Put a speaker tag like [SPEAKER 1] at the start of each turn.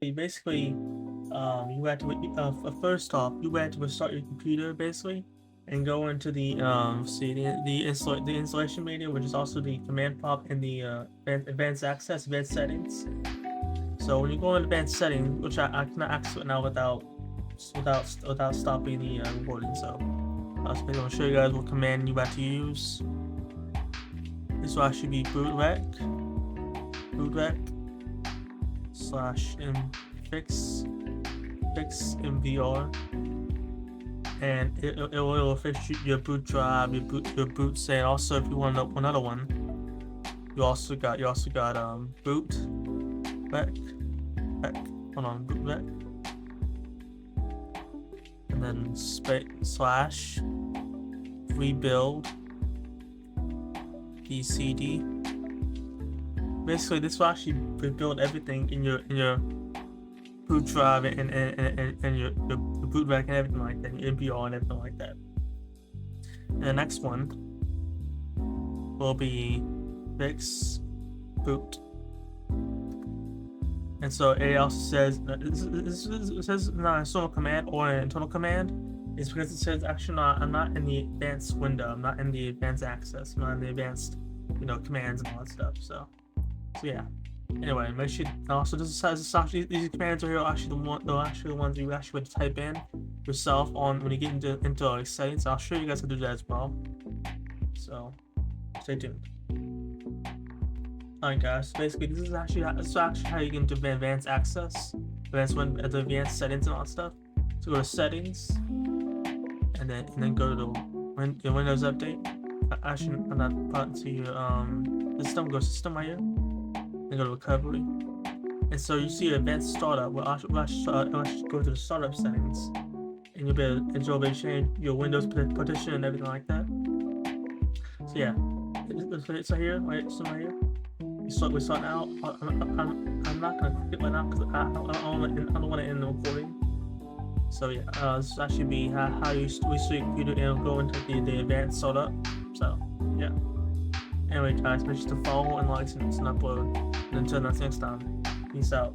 [SPEAKER 1] basically, you had to first off, you had to restart your computer basically, and go into the see the installation menu, which is also the command prompt in the advanced access, advanced settings. So when you go in advanced settings, which I cannot access it now without stopping the recording. So I'm going to show you guys what command you have to use. This will actually be bootrec / fix MBR, and it will fix your boot drive, your boot set. Also, if you want another one, you also got boot rec. Hold on, boot rec, and then slash rebuild bcd. Basically, this will actually rebuild everything in your boot drive and your boot rack and everything like that, your MBR and everything like that. And the next one will be fix boot. And so it also says it says not an external command or an internal command. It's because it says actually I'm not in the advanced window. I'm not in the advanced access. I'm not in the advanced commands and all that stuff. So yeah. Anyway, make sure also these commands are here actually the ones you actually would type in yourself on when you get into like settings. I'll show you guys how to do that as well. So stay tuned. Alright guys, basically this is actually how you get into advanced access, advanced settings and all that stuff. So go to settings, and then go to the Windows update. Actually, I'm not part to your system. Go to system right here, then go to recovery, and so you see advanced startup. We'll actually go to the startup settings, and you'll be able to change your Windows partition and everything like that. So yeah, it's right here, right? So right here. We start now. I'm not gonna click it right now because I don't want to end the recording. So yeah, this will actually be how you restart your computer and go into the advanced startup. So yeah. Anyway, guys, make sure to follow and like and upload. And until next time, peace out.